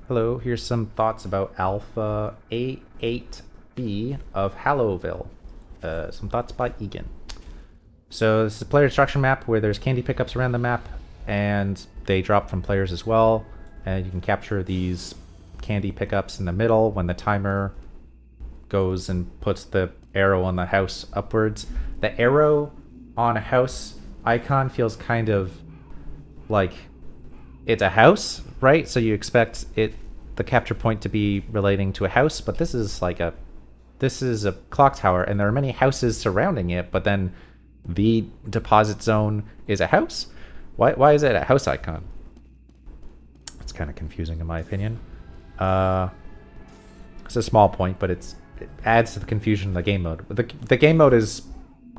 Hello, here's some thoughts about Alpha A8B of Hallowville. Some thoughts by Egan. So this is a player destruction map where there's candy pickups around the map, and they drop from players as well. And you can capture these candy pickups in the middle when the timer goes and puts the arrow on the house upwards. The arrow on a house icon feels kind of like it's a house, right? So you expect the capture point to be relating to a house, but this is a clock tower, and there are many houses surrounding it, but then the deposit zone is a house. Why is it a house icon? It's kind of confusing in my opinion. It's a small point, but it adds to the confusion of the game mode. The game mode is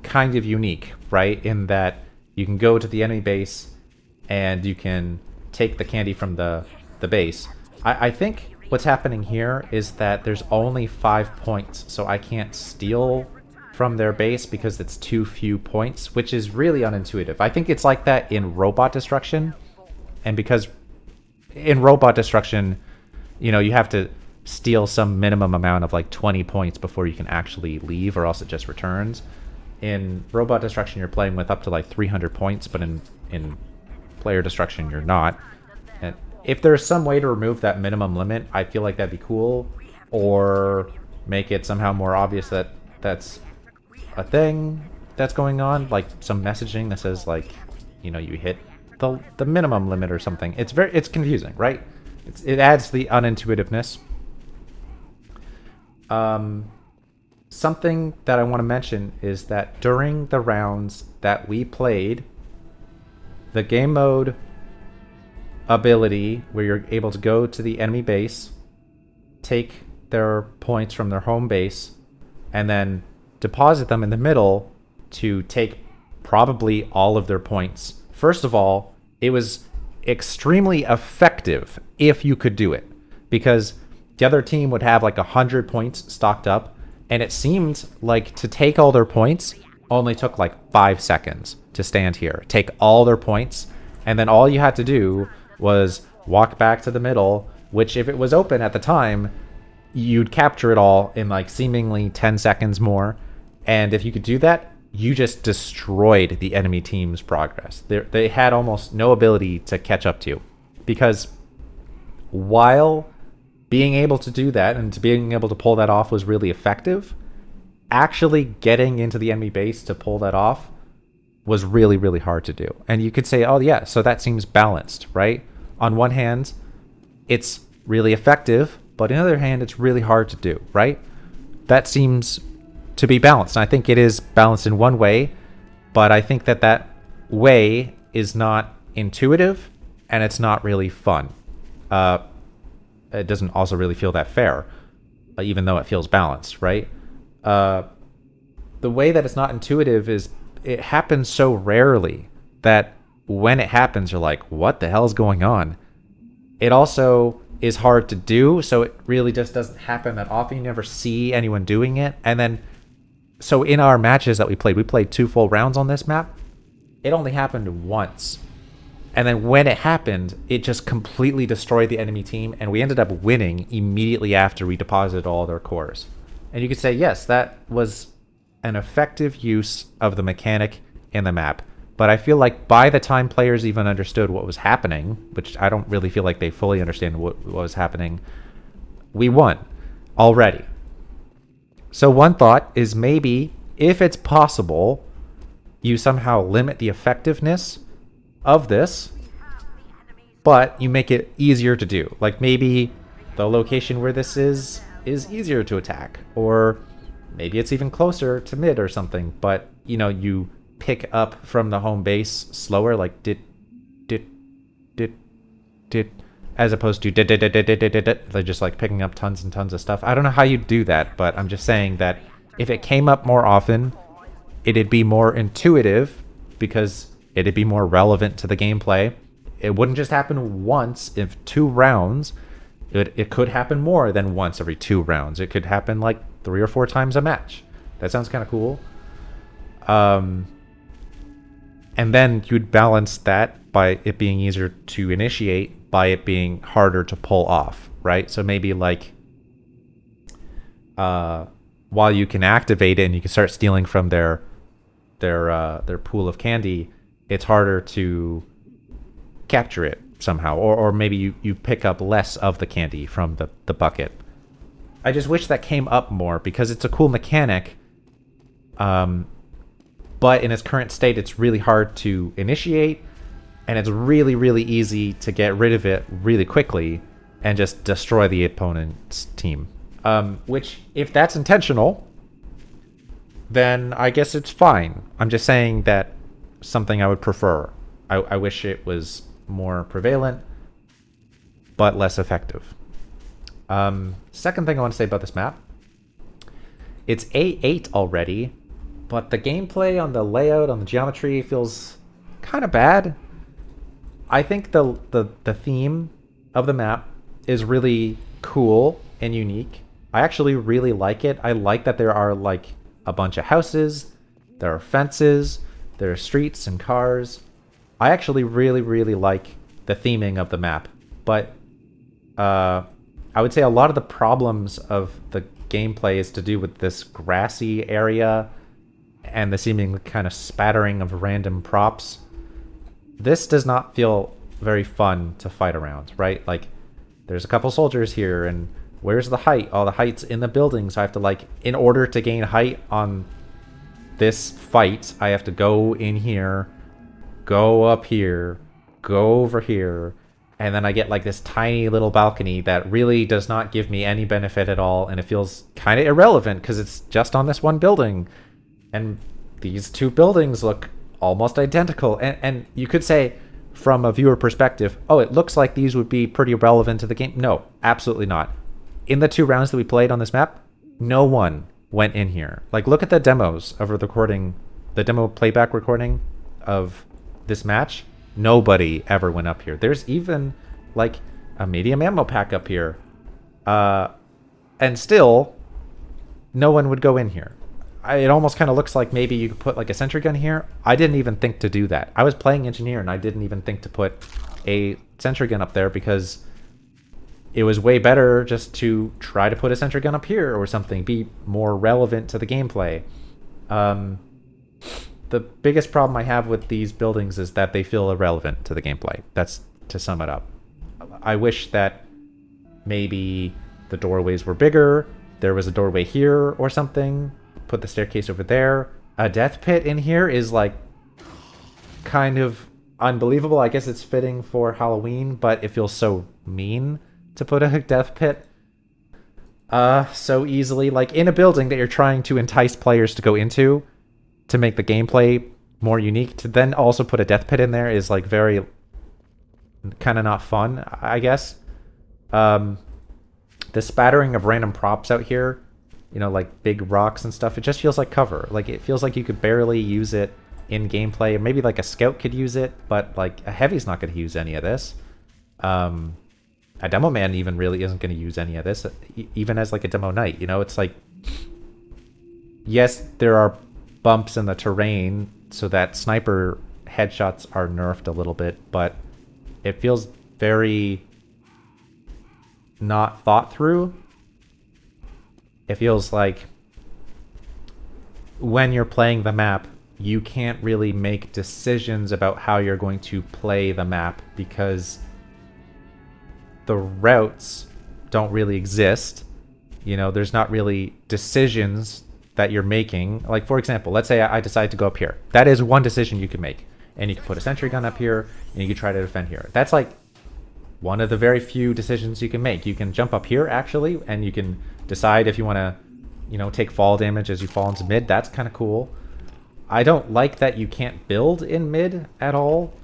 kind of unique, right? In that you can go to the enemy base and you can take the candy from the base. I think what's happening here is that there's only 5 points, so I can't steal from their base because it's too few points, which is really unintuitive. I think it's like that in Robot Destruction, and because in Robot Destruction, you know, you have to steal some minimum amount of like 20 points before you can actually leave, or else it just returns. In Robot Destruction, you're playing with up to like 300 points, but in Player Destruction, you're not. And if there's some way to remove that minimum limit, I feel like that'd be cool, or make it somehow more obvious that that's a thing that's going on, like some messaging that says, like, you know, you hit the minimum limit or something. It's confusing, right? It adds the unintuitiveness. Something that I want to mention is that during the rounds that we played, the game mode ability where you're able to go to the enemy base, take their points from their home base, and then deposit them in the middle to take probably all of their points. First of all, it was extremely effective if you could do it, because the other team would have like 100 points stocked up, and it seemed like to take all their points only took like 5 seconds to stand here, take all their points, and then all you had to do was walk back to the middle, which if it was open at the time, you'd capture it all in like seemingly 10 seconds more. And if you could do that, you just destroyed the enemy team's progress. They had almost no ability to catch up to you, because while being able to do that and being able to pull that off was really effective, actually getting into the enemy base to pull that off was really, really hard to do. And you could say, oh yeah, so that seems balanced, right? On one hand, it's really effective, but on the other hand, it's really hard to do, right? That seems to be balanced. And I think it is balanced in one way, but I think that way is not intuitive, and it's not really fun. It doesn't also really feel that fair, even though it feels balanced, right? The way that it's not intuitive is it happens so rarely that when it happens, you're like, what the hell is going on? It also is hard to do, so it really just doesn't happen that often. You never see anyone doing it. And then, so in our matches that we played 2 full rounds on this map. It only happened once. And then when it happened, it just completely destroyed the enemy team, and we ended up winning immediately after we deposited all their cores. And you could say, yes, that was an effective use of the mechanic in the map. But I feel like by the time players even understood what was happening, which I don't really feel like they fully understand what was happening, we won already. So one thought is, maybe if it's possible, you somehow limit the effectiveness of this, but you make it easier to do. Like maybe the location where this is easier to attack, or maybe it's even closer to mid or something, but you know, you pick up from the home base slower, like dit, as opposed to dit. They're just like picking up tons and tons of stuff. I don't know how you do that, but I'm just saying that if it came up more often, it'd be more intuitive, because it'd be more relevant to the gameplay. It wouldn't just happen once if 2 rounds. It could happen more than once every 2 rounds. It could happen like 3 or 4 times a match. That sounds kind of cool. And then you'd balance that by it being easier to initiate by it being harder to pull off, right? So maybe like while you can activate it and you can start stealing from their pool of candy, it's harder to capture it somehow, or maybe you pick up less of the candy from the bucket. I just wish that came up more because it's a cool mechanic, but in its current state it's really hard to initiate, and it's really, really easy to get rid of it really quickly and just destroy the opponent's team. Which, if that's intentional, then I guess it's fine. I'm just saying that something I would prefer. I wish it was more prevalent, but less effective. Second thing I want to say about this map. It's A8 already, but the gameplay on the layout, on the geometry, feels kind of bad. I think the theme of the map is really cool and unique. I actually really like it. I like that there are like a bunch of houses, there are fences, there are streets and cars. I actually really, really like the theming of the map, but I would say a lot of the problems of the gameplay is to do with this grassy area and the seeming kind of spattering of random props. This does not feel very fun to fight around, right? Like, there's a couple soldiers here, and where's the height? Oh, the height's in the building, so I have to, like, in order to gain height on this fight, I have to go in here, go up here, go over here, and then I get, like, this tiny little balcony that really does not give me any benefit at all, and it feels kind of irrelevant because it's just on this one building. And these two buildings look almost identical. And you could say, from a viewer perspective, oh, it looks like these would be pretty relevant to the game. No, absolutely not. In the 2 rounds that we played on this map, no one went in here. Like, look at the demos of the recording, the demo playback recording of this match. Nobody ever went up here. There's even, like, a medium ammo pack up here. And still, no one would go in here. It almost kind of looks like maybe you could put like a sentry gun here. I didn't even think to do that. I was playing engineer and I didn't even think to put a sentry gun up there because it was way better just to try to put a sentry gun up here or something, be more relevant to the gameplay. The biggest problem I have with these buildings is that they feel irrelevant to the gameplay. That's to sum it up. I wish that maybe the doorways were bigger. There was a doorway here or something. Put the staircase over there. A death pit in here is like kind of unbelievable. I guess it's fitting for Halloween, but it feels so mean to put a death pit so easily, like in a building that you're trying to entice players to go into to make the gameplay more unique. To then also put a death pit in there is like very kind of not fun, I guess. The spattering of random props out here, you know, like big rocks and stuff, it just feels like cover. Like, it feels like you could barely use it in gameplay. Maybe like a scout could use it, but like a heavy's not going to use any of this. A demo man even really isn't going to use any of this, even as like a demo knight. You know, it's like, yes, there are bumps in the terrain so that sniper headshots are nerfed a little bit, but it feels very not thought through. It feels like when you're playing the map, you can't really make decisions about how you're going to play the map because the routes don't really exist. You know, there's not really decisions that you're making. Like, for example, let's say I decide to go up here. That is one decision you can make. And you can put a sentry gun up here, and you can try to defend here. That's like one of the very few decisions you can make. You can jump up here, actually, and you can decide if you want to, you know, take fall damage as you fall into mid. That's kind of cool. I don't like that you can't build in mid at all.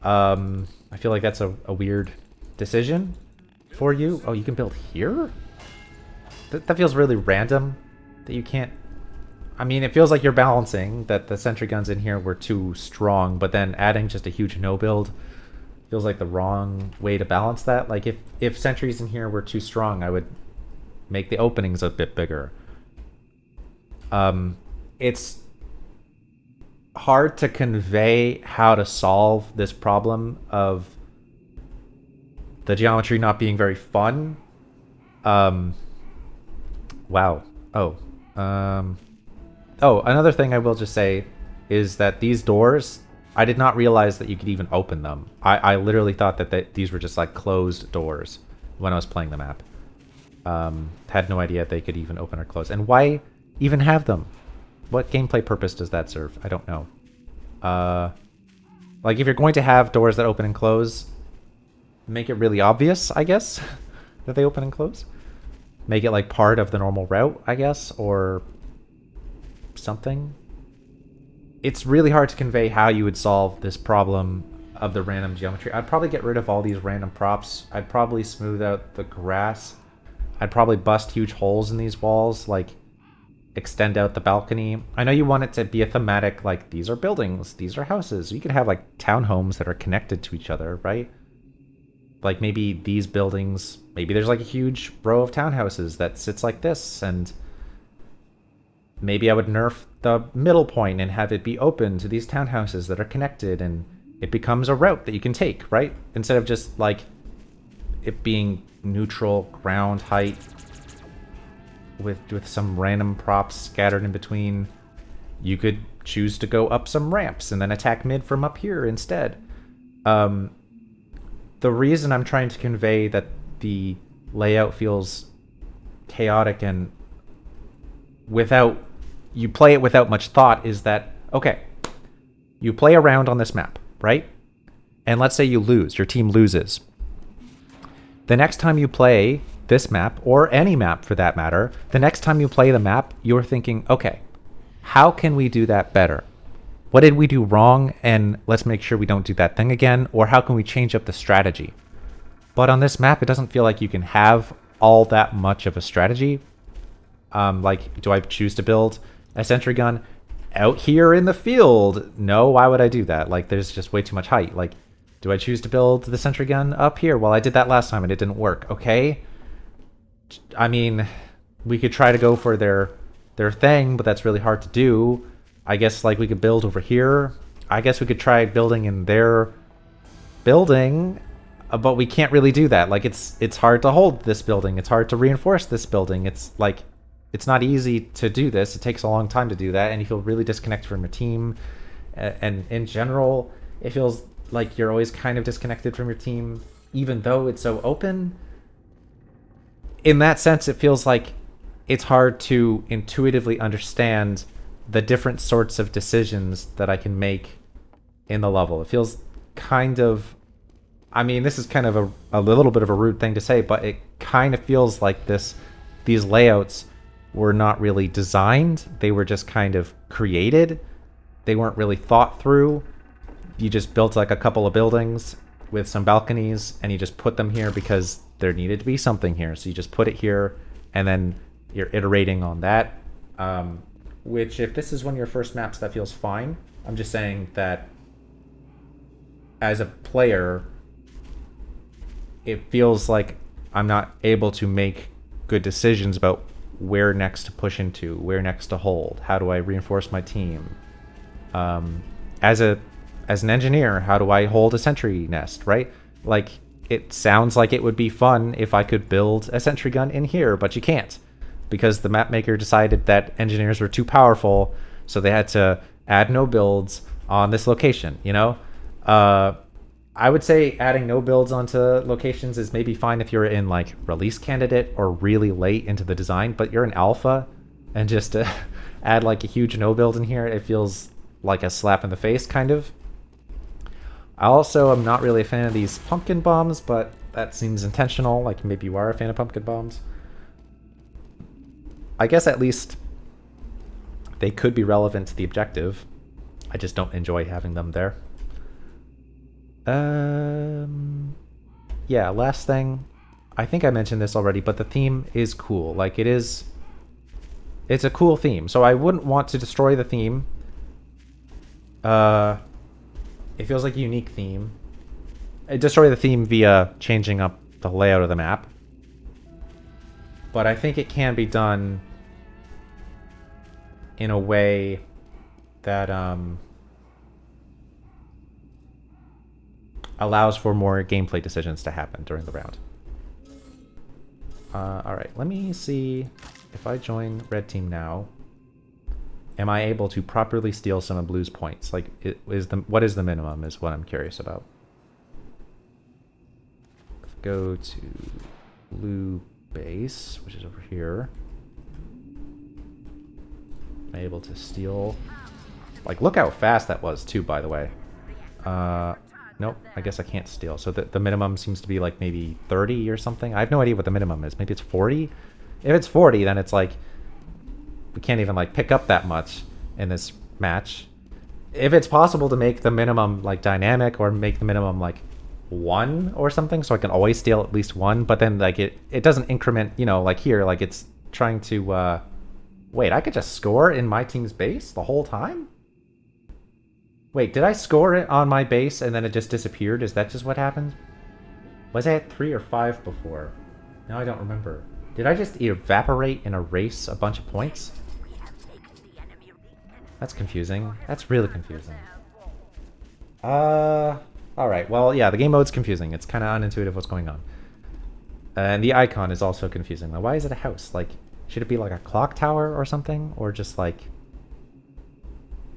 I feel like that's a weird decision for you. Oh, you can build here? That feels really random that you can't. I mean, it feels like you're balancing that the sentry guns in here were too strong, but then adding just a huge no build feels like the wrong way to balance that. Like, if sentries in here were too strong, I would make the openings a bit bigger. It's hard to convey how to solve this problem of the geometry not being very fun. Wow. Another thing I will just say is that these doors, I did not realize that you could even open them. I literally thought that these were just like closed doors when I was playing the map. Had no idea they could even open or close. And why even have them? What gameplay purpose does that serve? I don't know. Like if you're going to have doors that open and close, make it really obvious, I guess, that they open and close. Make it like part of the normal route, I guess, or something. It's really hard to convey how you would solve this problem of the random geometry. I'd probably get rid of all these random props. I'd probably smooth out the grass. I'd probably bust huge holes in these walls, like extend out the balcony. I know you want it to be a thematic, like these are buildings, these are houses. You could have like townhomes that are connected to each other, right? Like maybe these buildings, maybe there's like a huge row of townhouses that sits like this, and maybe I would nerf the middle point and have it be open to these townhouses that are connected, and it becomes a route that you can take, right? Instead of just like it being neutral ground height with some random props scattered in between. You could choose to go up some ramps and then attack mid from up here instead. The reason I'm trying to convey that the layout feels chaotic and you play it without much thought is that, okay, you play around on this map, right? And let's say you lose, your team loses. The next time you play this map, or any map for that matter, the next time you play the map, you're thinking, okay, how can we do that better? What did we do wrong? And let's make sure we don't do that thing again. Or how can we change up the strategy? But on this map, it doesn't feel like you can have all that much of a strategy. Like, do I choose to build a sentry gun out here in the field? No, why would I do that? Like, there's just way too much height. Like, do I choose to build the sentry gun up here? Well, I did that last time and it didn't work. Okay. I mean, we could try to go for their thing, but that's really hard to do. I guess like we could build over here. I guess we could try building in their building, but we can't really do that. Like it's hard to hold this building. It's hard to reinforce this building. It's like it's not easy to do this. It takes a long time to do that, and you feel really disconnected from your team. And in general, it feels like you're always kind of disconnected from your team, even though it's so open. In that sense, it feels like it's hard to intuitively understand the different sorts of decisions that I can make in the level. It feels kind of, I mean, this is kind of a little bit of a rude thing to say, but it kind of feels like these layouts were not really designed. They were just kind of created. They weren't really thought through. You just built like a couple of buildings with some balconies and you just put them here because there needed to be something here. So you just put it here and then you're iterating on that. Which if this is one of your first maps, that feels fine. I'm just saying that as a player, it feels like I'm not able to make good decisions about where next to push into, where next to hold. How do I reinforce my team? As an engineer, how do I hold a sentry nest, right? Like, it sounds like it would be fun if I could build a sentry gun in here, but you can't. Because the map maker decided that engineers were too powerful, so they had to add no builds on this location, you know? I would say adding no builds onto locations is maybe fine if you're in like release candidate or really late into the design, but you're in alpha, and just to add like a huge no build in here, it feels like a slap in the face, kind of. I also am not really a fan of these pumpkin bombs, but that seems intentional, like maybe you are a fan of pumpkin bombs. I guess at least they could be relevant to the objective. I just don't enjoy having them there. Yeah, last thing. I think I mentioned this already, but the theme is cool. Like, it's a cool theme. So I wouldn't want to destroy the theme. It feels like a unique theme. Destroy the theme via changing up the layout of the map. But I think it can be done in a way that allows for more gameplay decisions to happen during the round. Alright, let me see if I join red team now. Am I able to properly steal some of blue's points? Like, what is the minimum is what I'm curious about. Let's go to blue base, which is over here. Am I able to steal? Like, look how fast that was too, by the way. Nope, I guess I can't steal. So the minimum seems to be like maybe 30 or something. I have no idea what the minimum is. Maybe it's 40? If it's 40, then it's like we can't even like pick up that much in this match. If it's possible to make the minimum like dynamic or make the minimum like 1 or something, so I can always steal at least 1, but then like it doesn't increment, you know, like here, like it's trying to wait, I could just score in my team's base the whole time? Wait, did I score it on my base and then it just disappeared? Is that just what happened? Was I at 3 or 5 before? Now I don't remember. Did I just evaporate and erase a bunch of points? That's confusing. That's really confusing. Alright, well, yeah, the game mode's confusing. It's kind of unintuitive what's going on. And the icon is also confusing. Now, why is it a house? Like, should it be like a clock tower or something? Or just like,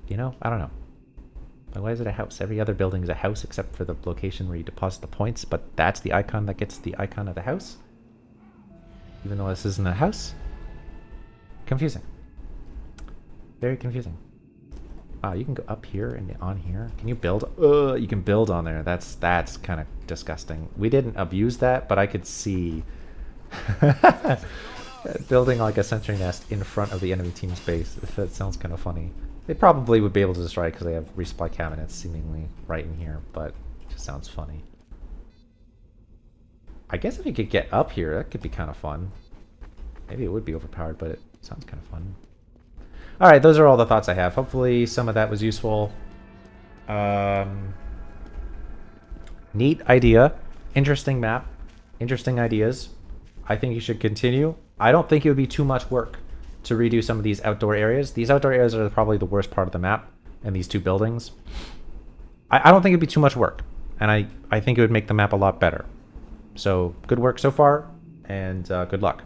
you know, I don't know. Like, why is it a house? Every other building is a house except for the location where you deposit the points, but that's the icon that gets the icon of the house? Even though this isn't a house? Confusing. Very confusing. Ah, you can go up here and on here. Can you build? You can build on there. That's kind of disgusting. We didn't abuse that, but I could see building like a sentry nest in front of the enemy team's base. That sounds kind of funny. They probably would be able to destroy it because they have resupply cabinets seemingly right in here, but it just sounds funny. I guess if you could get up here, that could be kind of fun. Maybe it would be overpowered, but it sounds kind of fun. Alright, those are all the thoughts I have. Hopefully some of that was useful. Neat idea. Interesting map. Interesting ideas. I think you should continue. I don't think it would be too much work to redo some of these outdoor areas. These outdoor areas are probably the worst part of the map, and these two buildings. I don't think it'd be too much work, and I think it would make the map a lot better. So, good work so far, and good luck.